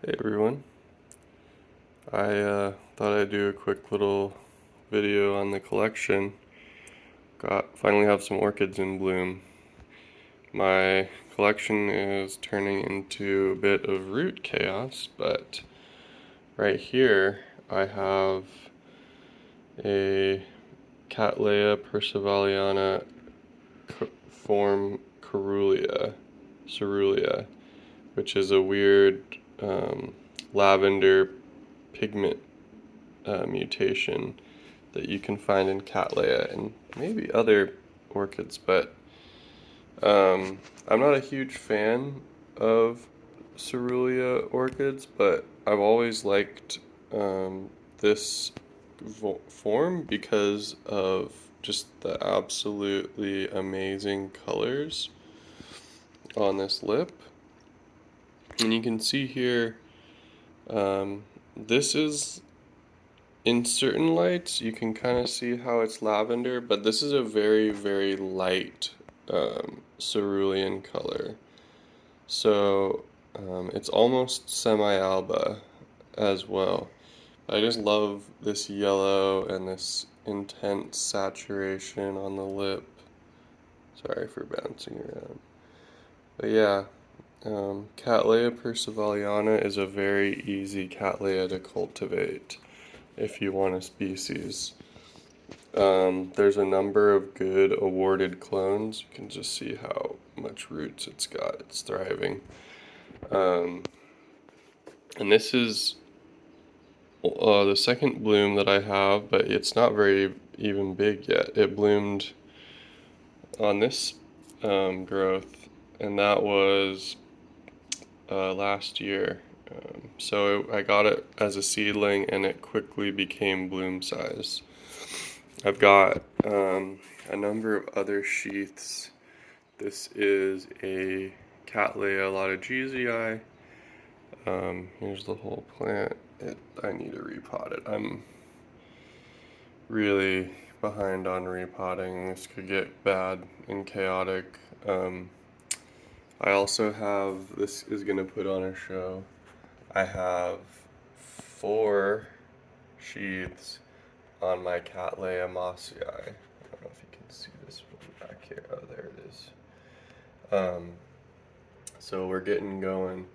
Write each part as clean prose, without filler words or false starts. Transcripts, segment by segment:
Hey everyone, I thought I'd do a quick little video on the collection. Finally have some orchids in bloom. My collection is turning into a bit of root chaos, but right here I have a Cattleya percivaliana form coerulea, which is a weird lavender pigment mutation that you can find in Cattleya and maybe other orchids, but I'm not a huge fan of Cerulea orchids, but I've always liked this form because of just the absolutely amazing colors on this lip. And you can see here, this is in certain lights, you can kind of see how it's lavender, but this is a very, very light cerulean color. So it's almost semi-alba as well. I just love this yellow and this intense saturation on the lip. Sorry for bouncing around. But yeah, Cattleya percivaliana is a very easy Cattleya to cultivate if you want a species. There's a number of good awarded clones. You can just see how much roots it's got. It's thriving. Um, and this is the second bloom that I have, but it's not very even big yet. It bloomed on this growth, and that was last year. I got it as a seedling, and it quickly became bloom size. I've got a number of other sheaths. This is a Cattleya lotogesii. Here's the whole plant. I need to repot it. I'm really behind on repotting. This could get bad and chaotic. I also have, this is going to put on a show. I have 4 sheaths on my Cattleya mossii. I don't know if you can see this one back here. Oh, there it is. So we're getting going.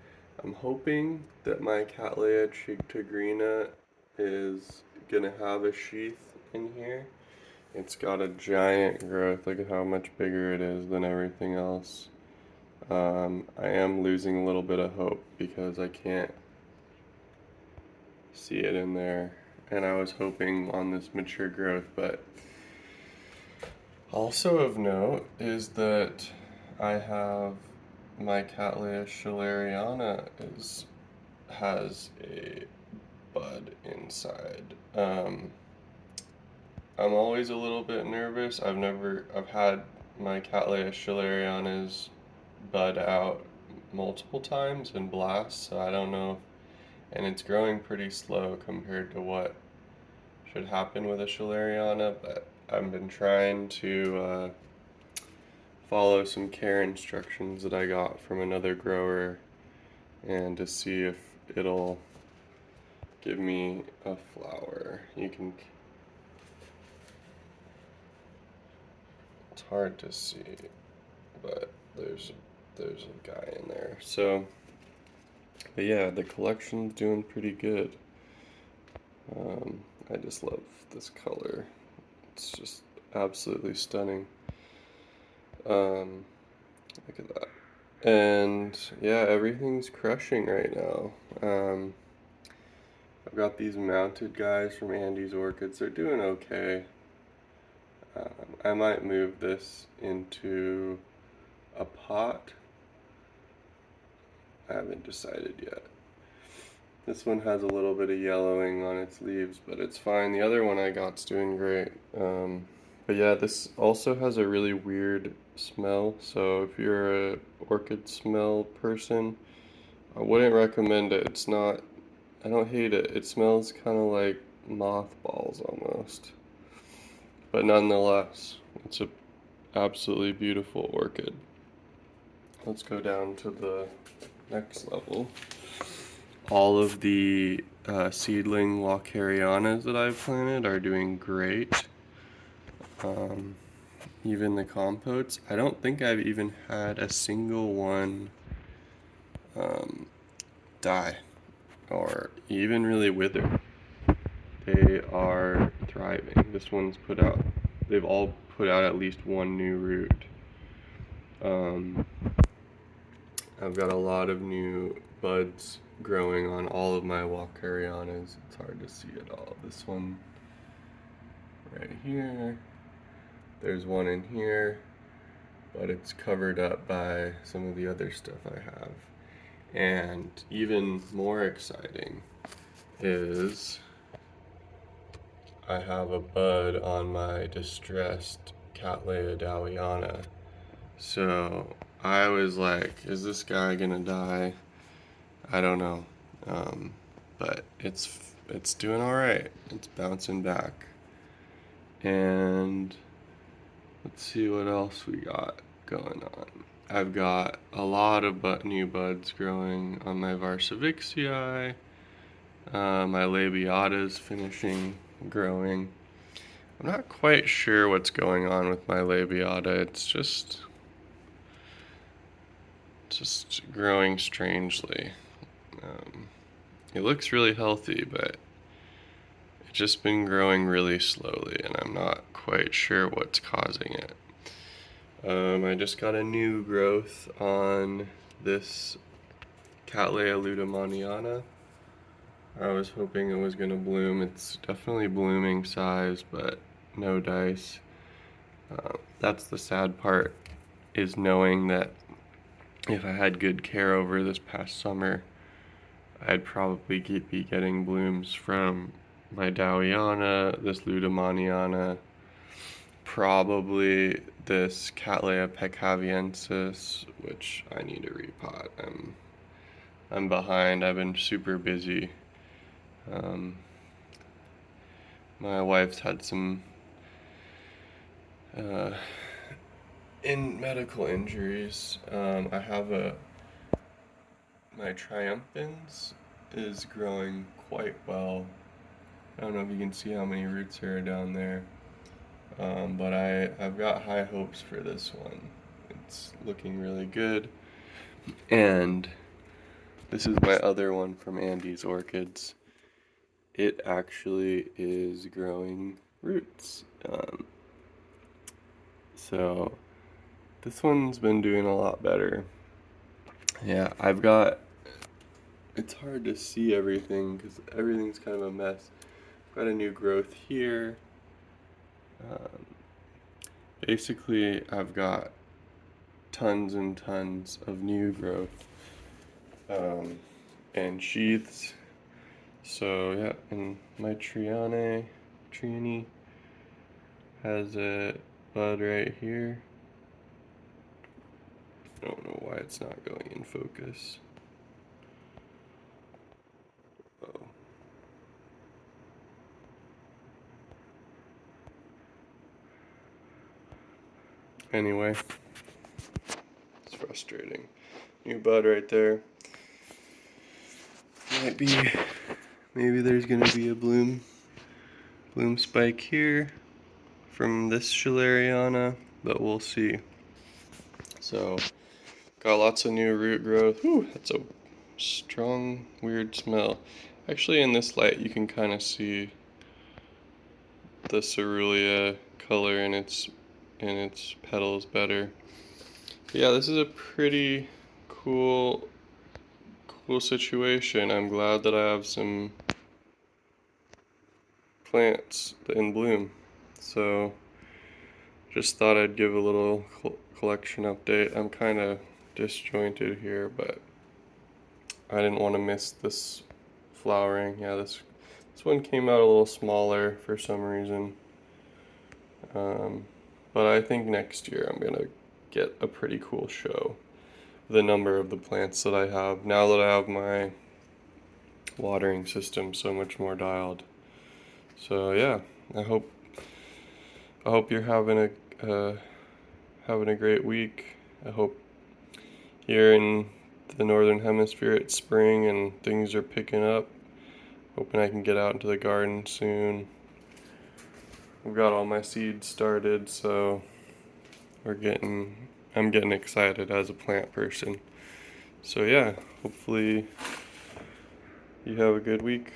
I'm hoping that my Cattleya cheektogrina is gonna have a sheath in here. It's got a giant growth. Look at how much bigger it is than everything else. I am losing a little bit of hope because I can't see it in there, and I was hoping on this mature growth, but also of note is that I have my Cattleya schilleriana has a bud inside. I'm always a little bit nervous. I've had my Cattleya schilleriana's bud out multiple times in blasts, so I don't know, and it's growing pretty slow compared to what should happen with a schilleriana, but I've been trying to follow some care instructions that I got from another grower and to see if it'll give me a flower. It's hard to see, but there's a guy in there. So, but yeah, the collection's doing pretty good. I just love this color. It's just absolutely stunning. Look at that. And yeah, everything's crushing right now. I've got these mounted guys from Andy's Orchids. They're doing okay. I might move this into a pot. I haven't decided yet. This one has a little bit of yellowing on its leaves, but it's fine. The other one I got's doing great. But yeah, this also has a really weird smell. So if you're a orchid smell person, I wouldn't recommend it. It's not, I don't hate it. It smells kind of like mothballs almost. But nonetheless, it's a absolutely beautiful orchid. Let's go down to the next level. All of the seedling Walkerianas that I've planted are doing great. Even the compotes, I don't think I've even had a single one die or even really wither. They are thriving. This one's they've all put out at least one new root. I've got a lot of new buds growing on all of my Walkerianas. It's hard to see it all. This one right here. There's one in here, but it's covered up by some of the other stuff I have. And even more exciting is I have a bud on my distressed Cattleya dowiana. So I was like, is this guy gonna die? I don't know. But it's doing all right. It's bouncing back. And let's see what else we got going on. I've got a lot of new buds growing on my Varsavixii. My labiata's finishing growing. I'm not quite sure what's going on with my labiata. It's just growing strangely. It looks really healthy, but it's just been growing really slowly, and I'm not quite sure what's causing it. I just got a new growth on this Cattleya ludomaniana. I was hoping it was going to bloom. It's definitely blooming size, but no dice. That's the sad part, is knowing that if I had good care over this past summer, I'd probably be getting blooms from my Dowiana, this ludomaniana, probably this Cattleya peccaviensis, which I need to repot. I'm behind. I've been super busy. My wife's had some in medical injuries. I have my triumphans is growing quite well. I don't know if you can see how many roots are down there, but I've got high hopes for this one. It's looking really good. And this is my other one from Andy's Orchids. It actually is growing roots. So this one's been doing a lot better. Yeah, it's hard to see everything because everything's kind of a mess. I've got a new growth here. Basically, I've got tons and tons of new growth and sheaths. So yeah, and my Triani has a bud right here. I don't know why it's not going in focus. Oh. Anyway, it's frustrating. New bud right there. Maybe there's gonna be a bloom spike here from this Schilleriana, but we'll see. So, got lots of new root growth. Whew, that's a strong, weird smell. Actually, in this light, you can kind of see the coerulea color in its petals better. But yeah, this is a pretty cool situation. I'm glad that I have some plants in bloom. So just thought I'd give a little collection update. I'm kind of disjointed here, but I didn't want to miss this flowering. Yeah, this one came out a little smaller for some reason. But I think next year I'm gonna get a pretty cool show. The number of the plants that I have now that I have my watering system so much more dialed. So yeah, I hope you're having a great week. I hope here in the northern hemisphere it's spring and things are picking up. Hoping I can get out into the garden soon. I've got all my seeds started, so I'm getting excited as a plant person. So yeah, hopefully you have a good week.